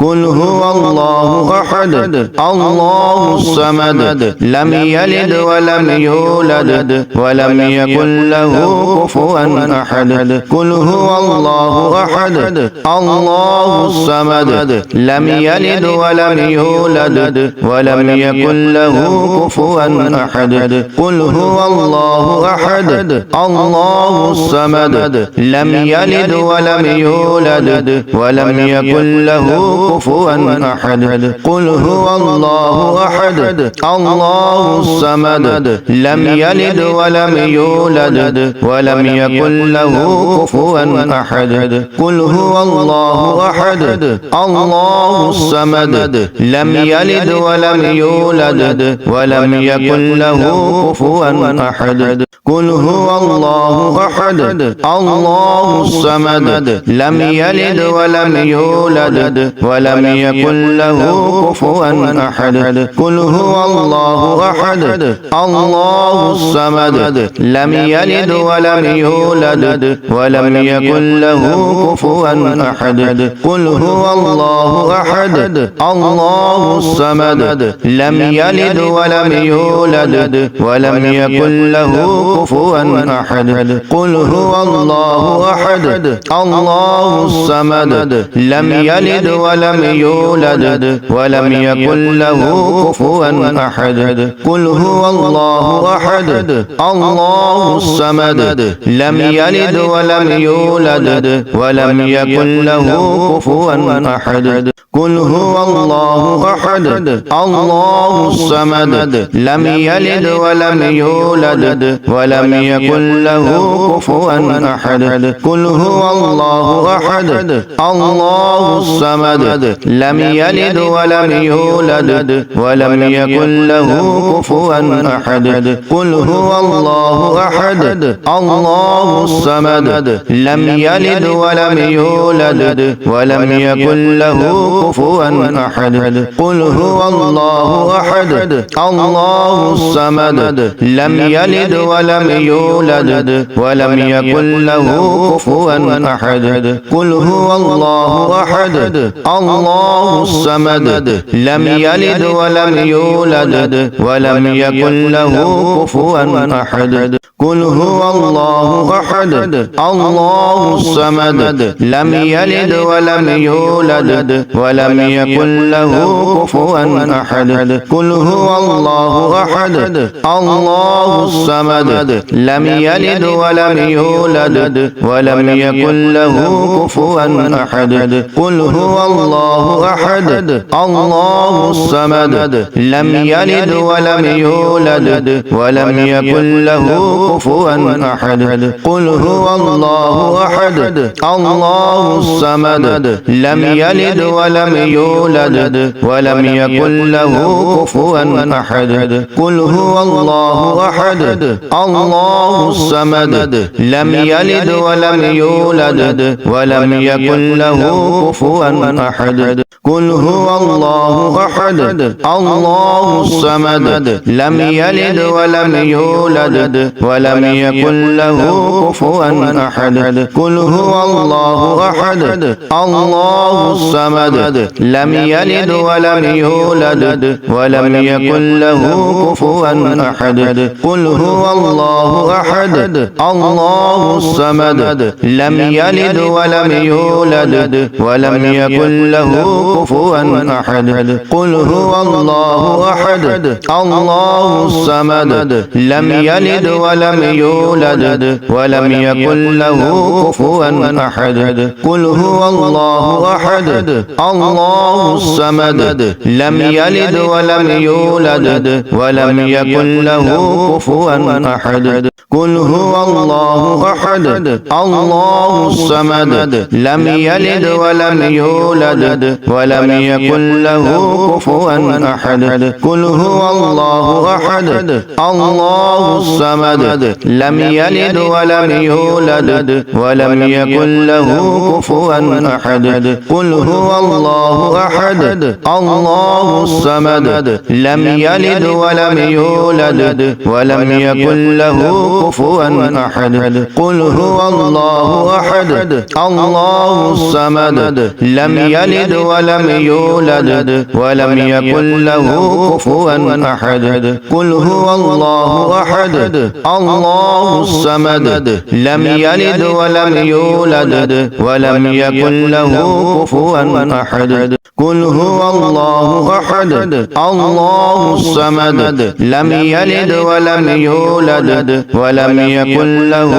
قل هو الله أحد الله الصمد لم يلد ولم يولد ولم يكن له كفوا أحد قل هو الله أحد الله الصمد لم يلد ولم يولد ولم يكن له كفوا أحد قل هو الله أحد الله الصمد لم يلد ولم يولد ولم يكن له كفوا أحد قل هو الله أحد الله الصمد لم يلد ولم يولد ولم يكن له كفوا أحد قل هو الله أحد الله الصمد لم يلد ولم يولد ولم يكن له كفوا أحد قل هو الله أحد الله الصمد لم يلد ولم يولد ولم يكن له كفوا أحد قل هو الله أحد الله الصمد لم يلد ولم يولد ولم يكن له كفوا أحد قل هو الله أحد الله الصمد لم يلد ولم يولد ولم يكن له كفوا أحد قل هو الله أحد الله الصمد لم يلد ولم يولد ولم يكن له كفوا أحد قل هو الله أحد الله الصمد لم يلد ولم يولد ولم يكن له كفوا أحد قل هو الله أحد الله الصمد لم يلد ولم يولد ولم يكن له كفوا أحد قل هو الله أحد الله الصمد لم يلد ولم يولد ولم يكن له كفوا أحد قل هو الله أحد الله الصمد لم يلد ولم يولد ولم يكن له كفوا أحد قل هو الله أحد الله الصمد لم يلد ولم يولد ولم يكن له كفوا أحد قل هو الله أحد الله الصمد لم يلد ولم يولد ولم يكن له كفوا أحد قل هو الله أحد الله الصمد لم يلد ولم يولد ولم يكن له كفوا أحد قل هو الله أحد الله الصمد لم يلد ولم يولد ولم يكن له كفوا أحد قل هو الله أحد الله الصمد لم يلد ولم يولد ولم يكن له كفوا أحد قل هو الله أحد الله الصمد لم يلد ولم يولد ولم يكن له كفوا أحد قل هو الله أحد الله الصمد لم يلد ولم يولد ولم يكن له كفوا أحد قل هو الله أحد الله الصمد لم يلد ولم يولد ولم يكن له كفوا أحد قل هو الله أحد الله الصمد لم يلد ولم يولد ولم يكن له كفوا أحد قل هو الله أحد الله الصمد لم يلد ولم يولد ولم يكن له كفوا أحد قل هو الله أحد الله الصمد لم يلد ولم يولد ولم يكن له كفوا أحد قل هو الله أحد الله الصمد لم يلد ولم يولد ولم يكن له كفوا أحد قل هو الله أحد الله الصمد لم يلد ولم يولد ولم يكن له كفوا أحد قل هو الله أحد الله الصمد لم يلد ولم يولد ولم يكن له كفوا أحد قل هو الله أحد الله الصمد لم يلد ولم يولد ولم يكن له كفوا أحد قل هو الله أحد الله الصمد لم يلد ولم ولم يولد ولم يكن له كفوا أحد قل هو الله أحد الله الصمد لم يلد ولم يولد ولم يكن له كفوا أحد قل هو الله أحد الله الصمد لم يلد ولم يولد ولم يكن له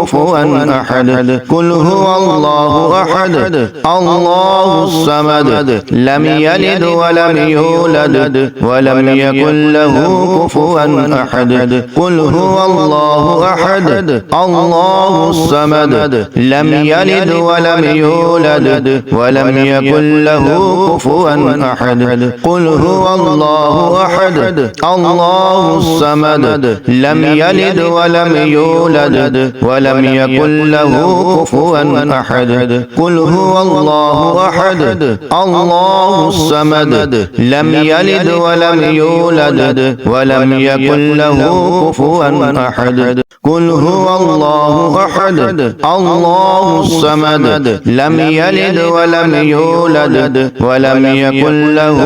كفوا أحد قل هو الله أحد الله الصمد لم يلد ولم يولد ولم يكن له كفوا أحد قل هو الله أحد الله الصمد لم يلد ولم يولد ولم يكن له كفوا أحد قل هو الله أحد الله الصمد لم يلد ولم يولد ولم يكن له كفوا أحد قل هو الله أحد الله الصمد لم يلد ولم يولد ولم يكن له كفوا أحد قل هو الله أحد الله الصمد لم يلد ولم يولد ولم يكن له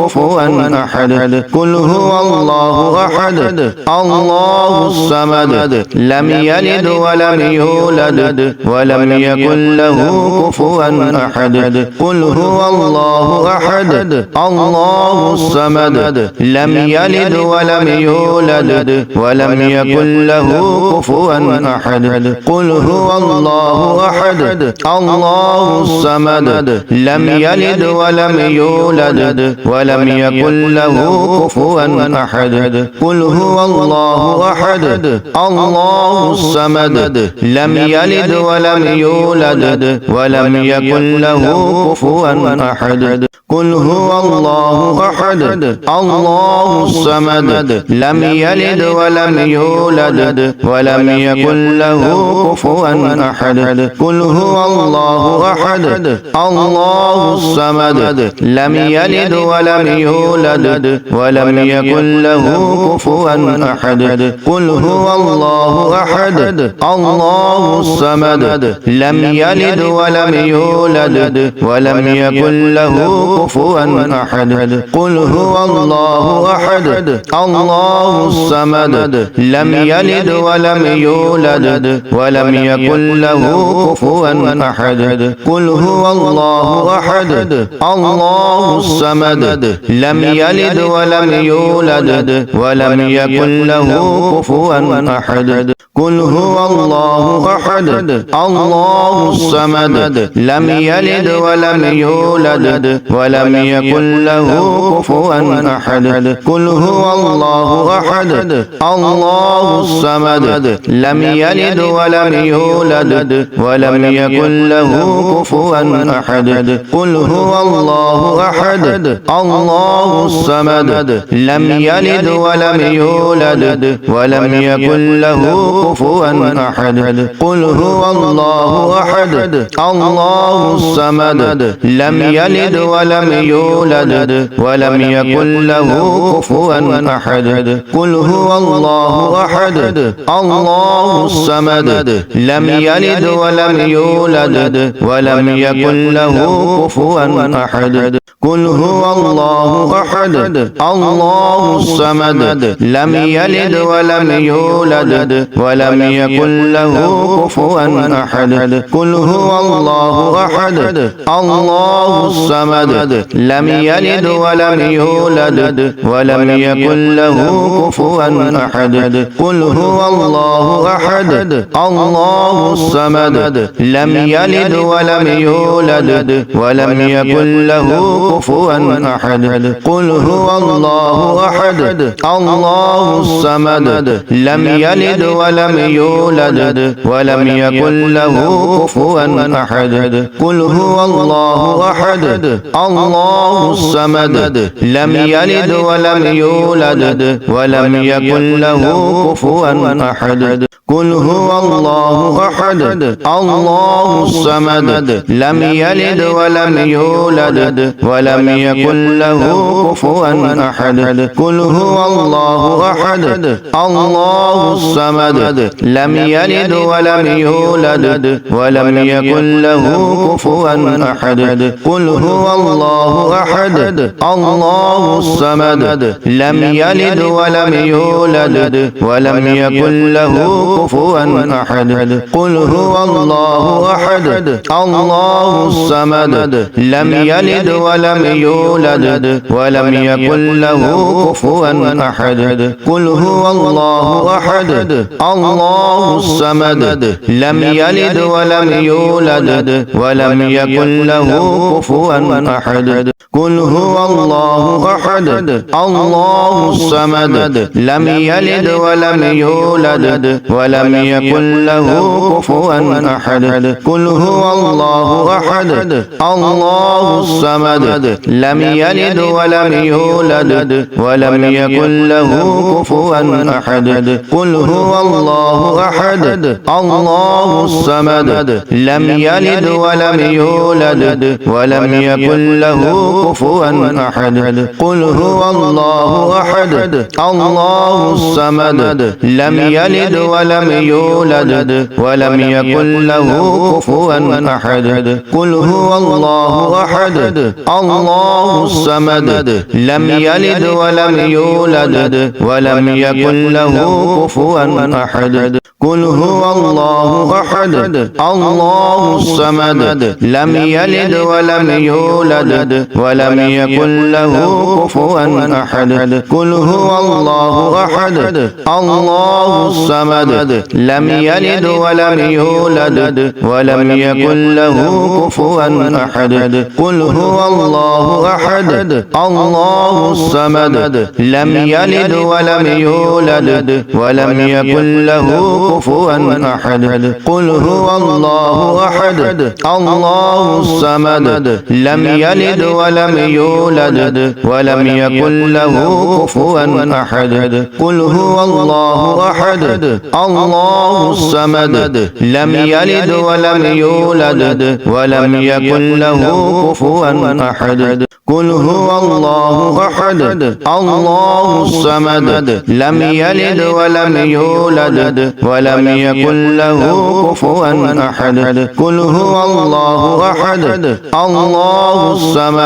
كفوا أحد قل هو الله أحد الله الصمد لم يلد ولم يولد ولم يكن له كفوا أحد قل هو الله أحد الله الصمد لم يلد ولم يولد ولم يكن له كفوا أحد قل هو الله أحد الله الصمد لم يلد ولم يولد ولم يكن له كفوا أحد قل هو الله أحد الله الصمد لم يلد ولم يولد ولم يكن له كفوا أحد قل هو الله أحد الله الصمد لم يلد ولم يولد ولم يكن له كفوا أحد قل هو الله أحد الله الصمد لم يلد ولم يولد ولم يكن له كفوا أحد قل هو الله أحد الله الصمد لم يلد ولم يولد ولم يكن له كفوا أحد قل هو الله أحد الله الصمد لم يلد ولم يولد ولم يكن له كفوا أحد قل هو الله أحد الله الصمد لم يلد ولم يولد ولم يكن له كفوا أحد قل هو الله أحد الله الصمد لم يلد ولم يولد ولم يكن له كفوا أحد قل هو الله أحد الله الصمد لم يلد ولم يولد ولم يكن له كفوا أحد قل هو الله أحد الله الصمد لم يلد ولم يولد ولم يكن له كفوا أحد قل هو الله أحد الله الصمد لم يلد ولم يولد ولم يكن له كفوا أحد قل هو الله أحد الله الصمد لم يلد ولم يولد ولم يكن له كفوا أحد قل هو الله أحد الله الصمد لم يلد ولم يولد ولم يكن له كفوا أحد قل هو الله أحد الله الصمد لم يلد ولم يولد ولم يكن له كفوا أحد قل هو الله أحد الله الصمد لم يلد ولم يولد ولم يكن له كفوا أحد قل هو الله أحد الله الصمد لم يلد ولم يولد ولم يكن له كفوا أحد قل هو الله أحد الله الصمد لم يلد ولم يولد ولم يكن له كفوا أحد قل هو الله أحد الله الصمد لم يلد ولم يولد ولم يكن له كفوا أحد قل هو الله أحد الله الصمد لم يلد ولم يولد ولم يكن له كفوا أحد قل هو الله أحد الله الصمد لم يلد ولم يولد ولم يكن له كفوا أحد قل هو الله أحد الله الصمد لم يلد ولم يولد ولم يكن له كفوا أحد قل هو الله أحد الله الصمد لم يلد ولم يولد ولم يكن له كفوا أحد قل هو الله أحد الله الصمد لم يلد ولم يولد ولم يكن له كفوا أحد قل هو الله أحد الله الصمد لم يلد ولم يولد ولم يكن له كفوا أحد قل هو الله أحد الله الصمد لم يلد ولم يولد ولم يكن له كفوا أحد قل هو الله أحد الله الصمد لم يلد ولم يولد ولم يكن له كفوا أحد قل هو الله أحد الله الصمد لم يلد ولم يولد ولم يكن له كفوا أحد قل هو الله أحد الله الصمد لم يلد ولم يولد ولم يكن له كفوا أحد قل هو الله أحد الله الصمد لم يلد ولم يولد ولم يكن له كفوا أحد قل هو الله أحد الله الصمد لم يلد ولم يولد ولم يكن له كفوا أحد قل هو الله أحد الله الصمد لم يلد ولم يولد ولم يكن له كفوا أحد قل هو الله أحد الله الصمد لم يلد ولم يولد ولم يكن له كفوا أحد قل هو الله أحد الله الصمد لم يلد ولم يولد ولم يكن له كفوا أحد قل هو الله أحد الله الصمد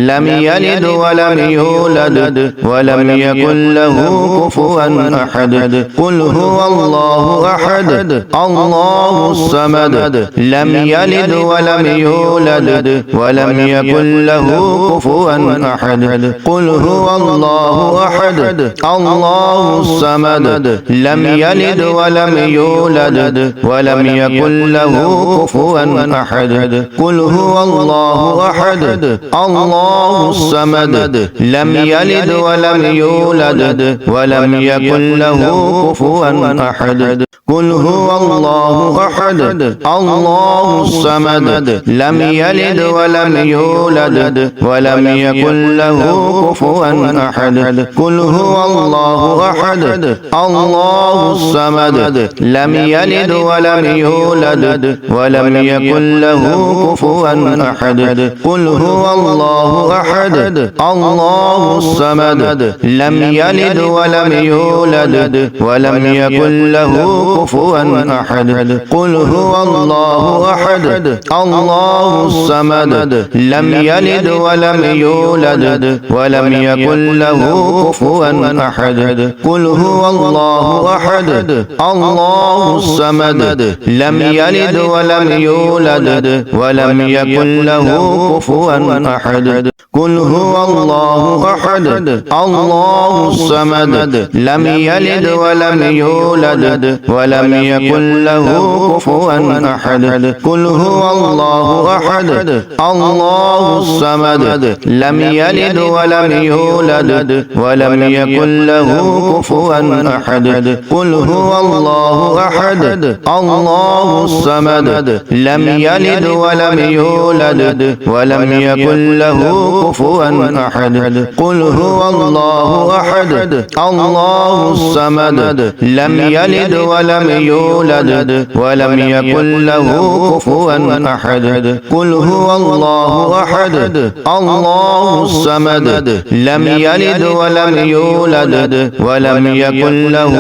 لم يلد ولم يولد ولم يكن له كفوا أحد قل هو الله أحد الله الصمد لم يلد ولم يولد ولم يكن له كفوا أحد قل هو الله أحد الله الصمد لم يلد ولم يولد ولم يكن له كفوا أحد قل هو الله أحد الله الصمد لم يلد ولم يولد ولم يكن له كفوا أحد قل هو الله أحد الله الصمد لم يلد ولم يولد ولم يكن له كفوا أحد قل هو الله أحد الله الصمد لم يلد ولم يولد ولم يكن له كفوا أحد قل هو الله أحد الله الصمد لم يلد ولم يولد ولم يكن له كفوا أحد قل هو الله أحد الله الصمد لم يلد ولم يولد ولم يكن له كفوا أحد قل هو الله أحد الله الصمد لم يلد ولم يولد ولم يكن له كفوا أحد قل هو الله أحد الله الصمد لم يلد ولم يولد ولم يكن له كفوا أحد قل هو الله أحد الله الصمد لم يلد ولم يولد ولم يكن له كفوا أحد قل هو الله أحد الله الصمد لم يلد ولم يولد ولم يكن له كفوا أحد قل هو الله أحد الله الصمد لم يلد ولم يولد ولم يكن له كفوا أحد قل هو الله أحد الله الصمد لم يلد ولم يولد ولم يكن له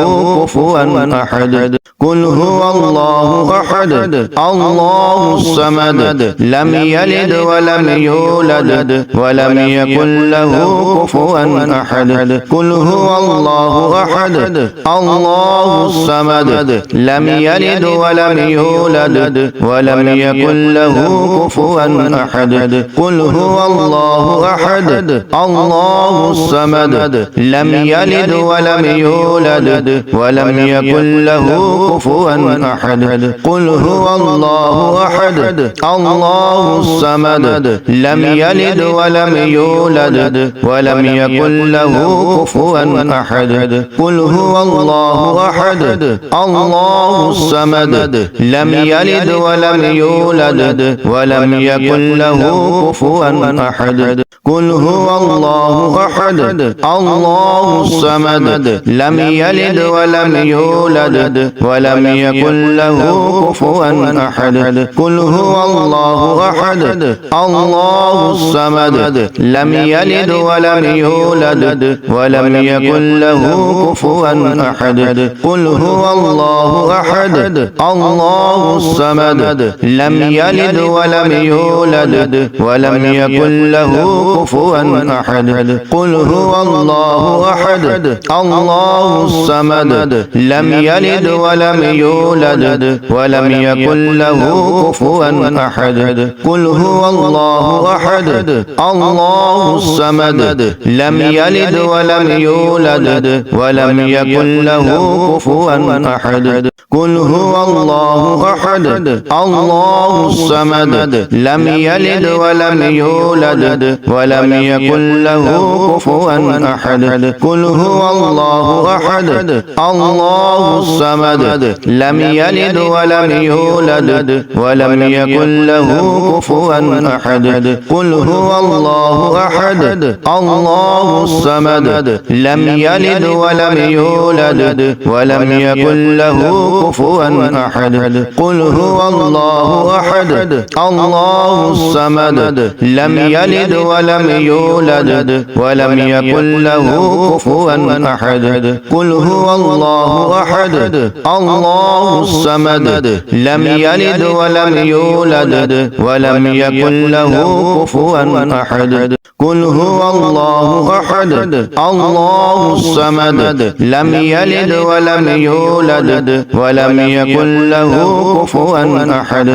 كفوا أحد قل هو الله أحد الله الصمد لم يلد ولم يولد ولم يكن له كفوا أحد قل هو الله أحد الله الصمد لم يلد ولم يولد ولم يكن له كفوا أحد قل هو الله أحد الله الصمد لم يلد ولم يولد ولم يكن له كفوا أحد قل هو الله أحد الله الصمد لم يلد ولم يولد ولم يكن له كفوا أحد قل هو الله أحد الله الصمد لم يلد ولم يولد ولم يكن له كفوا أحد قل هو الله أحد الله الصمد لم يلد ولم يولد ولم يكن له كفوا أحد قل هو الله أحد الله الصمد لم يلد ولم يولد ولم يكن له كفوا أحد قل هو الله أحد الله الصمد لم يلد ولم يولد ولم يكن له كفوا أحد قل هو الله أحد الله الصمد لم يلد ولم يولد ولم يكن له كفوا أحد قل هو الله أحد الله الصمد لم يلد ولم يولد ولم يكن له كفوا أحد قل هو الله أحد الله الصمد لم يلد ولم يولد ولم يكن له كفوا أحد قل هو الله أحد الله الصمد لم يلد ولم يولد ولم يكن له كفوا أحد قل هو الله أحد الله الصمد لم يلد ولم يولد ولم يكن له كفوا أحد قل هو الله أحد الله الصمد لم يلد ولم يولد ولم يكن له كفوا أحد قل هو الله أحد الله الصمد لم يلد ولم يولد ولم يكن له كفوا أحد قل هو الله أحد الله الصمد لم يلد ولم يولد ولم يكن له كفوا أحد